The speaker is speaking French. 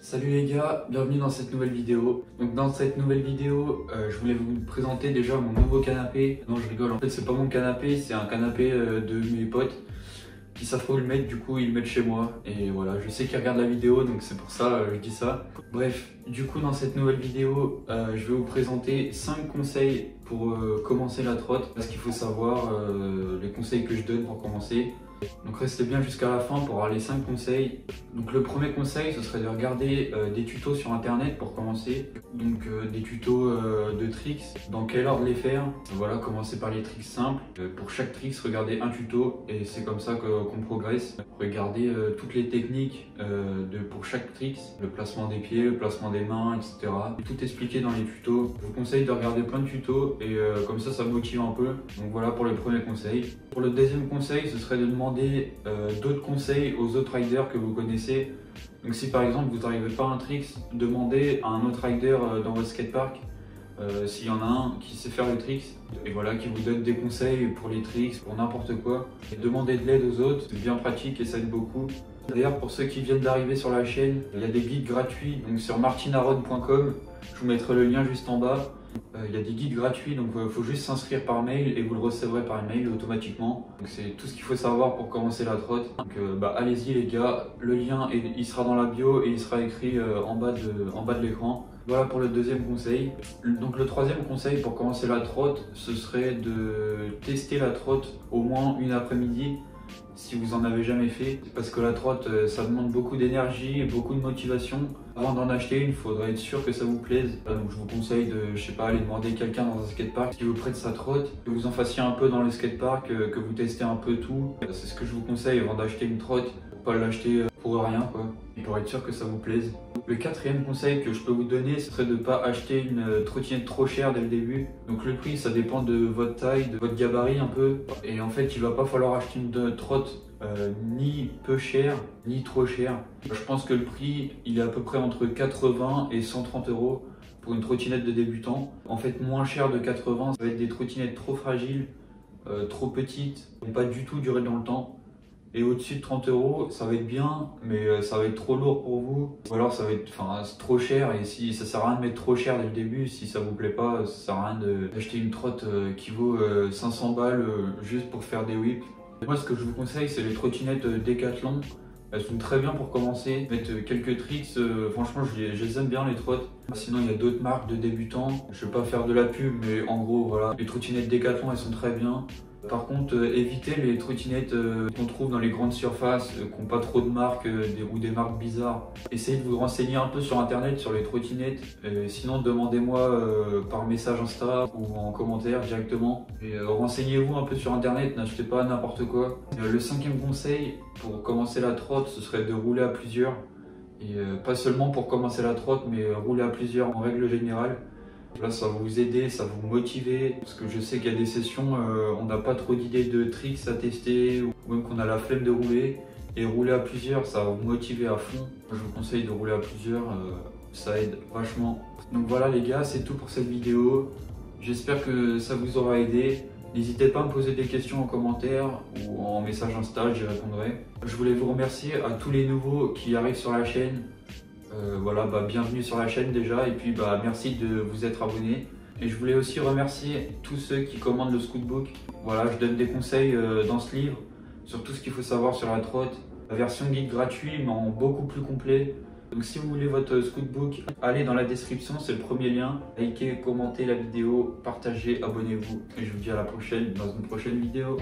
Salut les gars, bienvenue dans cette nouvelle vidéo. Donc dans cette nouvelle vidéo, je voulais vous présenter déjà mon nouveau canapé. Non, je rigole, en fait c'est pas mon canapé, c'est un canapé de mes potes qui savent pas où le mettre, du coup ils le mettent chez moi. Et voilà, je sais qu'ils regardent la vidéo, donc c'est pour ça je dis ça. Bref, du coup dans cette nouvelle vidéo, je vais vous présenter 5 conseils pour commencer la trotte. Parce qu'il faut savoir les conseils que je donne pour commencer. Donc restez bien jusqu'à la fin pour avoir les 5 conseils. Donc le premier conseil, ce serait de regarder des tutos sur internet pour commencer. Donc des tutos de tricks, dans quel ordre les faire. Voilà, commencer par les tricks simples. Pour chaque tricks, regardez un tuto et c'est comme ça qu'on progresse. Regardez toutes les techniques pour chaque tricks, le placement des pieds, le placement des mains, etc. Tout expliqué dans les tutos. Je vous conseille de regarder plein de tutos et comme ça motive un peu. Donc voilà pour le premier conseil. Pour le deuxième conseil, ce serait de demander d'autres conseils aux autres riders que vous connaissez. Donc si par exemple vous n'arrivez pas à un trick, demandez à un autre rider dans votre skatepark s'il y en a un qui sait faire le trick et voilà, qui vous donne des conseils pour les tricks, pour n'importe quoi. Et demandez de l'aide aux autres, c'est bien pratique et ça aide beaucoup. D'ailleurs, pour ceux qui viennent d'arriver sur la chaîne, il y a des guides gratuits donc sur martinaron.com, je vous mettrai le lien juste en bas. Il y a des guides gratuits, donc il faut juste s'inscrire par mail et vous le recevrez par mail automatiquement. Donc c'est tout ce qu'il faut savoir pour commencer la trotte. Donc allez-y les gars, le lien il sera dans la bio et il sera écrit en bas de l'écran. Voilà pour le deuxième conseil. Donc le troisième conseil pour commencer la trotte, ce serait de tester la trotte au moins une après-midi si vous en avez jamais fait, parce que la trotte ça demande beaucoup d'énergie et beaucoup de motivation. Avant d'en acheter une, il faudrait être sûr que ça vous plaise. Donc je vous conseille de, je sais pas, aller demander quelqu'un dans un skatepark qui vous prête sa trotte, que vous en fassiez un peu dans le skatepark, que vous testez un peu tout. C'est ce que je vous conseille avant d'acheter une trotte, pas l'acheter pour rien quoi, et pour être sûr que ça vous plaise. Le quatrième conseil que je peux vous donner, ce serait de ne pas acheter une trottinette trop chère dès le début. Donc le prix, ça dépend de votre taille, de votre gabarit un peu. Et en fait, il va pas falloir acheter une trotte ni peu chère, ni trop chère. Je pense que le prix, il est à peu près entre 80 et 130 € pour une trottinette de débutant. En fait, moins cher de 80, ça va être des trottinettes trop fragiles, trop petites, qui vont pas du tout durer dans le temps. Et au-dessus de 30 €, ça va être bien, mais ça va être trop lourd pour vous. Ou alors ça va être c'est trop cher, et si ça sert à rien de mettre trop cher dès le début, si ça vous plaît pas, ça sert à rien d'acheter une trotte qui vaut 500 balles juste pour faire des whips. Moi ce que je vous conseille, c'est les trottinettes Decathlon. Elles sont très bien pour commencer, mettre quelques tricks, franchement je les aime bien les trottes. Sinon il y a d'autres marques de débutants, je vais pas faire de la pub, mais en gros voilà, les trottinettes Decathlon elles sont très bien. Par contre, évitez les trottinettes qu'on trouve dans les grandes surfaces, qui n'ont pas trop de marques ou des marques bizarres. Essayez de vous renseigner un peu sur internet sur les trottinettes. Sinon, demandez-moi par message Insta ou en commentaire directement. Renseignez-vous un peu sur internet, n'achetez pas n'importe quoi. Le cinquième conseil pour commencer la trotte, ce serait de rouler à plusieurs. Et pas seulement pour commencer la trotte, mais rouler à plusieurs en règle générale. Là, ça va vous aider, ça va vous motiver, parce que je sais qu'il y a des sessions, on n'a pas trop d'idées de tricks à tester, ou même qu'on a la flemme de rouler. Et rouler à plusieurs, ça va vous motiver à fond. Je vous conseille de rouler à plusieurs, ça aide vachement. Donc voilà les gars, c'est tout pour cette vidéo. J'espère que ça vous aura aidé. N'hésitez pas à me poser des questions en commentaire ou en message Insta, j'y répondrai. Je voulais vous remercier à tous les nouveaux qui arrivent sur la chaîne. Voilà, bienvenue sur la chaîne déjà, et puis merci de vous être abonné. Et je voulais aussi remercier tous ceux qui commandent le scootbook. Voilà, je donne des conseils dans ce livre sur tout ce qu'il faut savoir sur la trotte. La version guide gratuit, mais en beaucoup plus complet. Donc si vous voulez votre scootbook, allez dans la description, c'est le premier lien. Likez, commentez la vidéo, partagez, abonnez-vous. Et je vous dis à la prochaine dans une prochaine vidéo.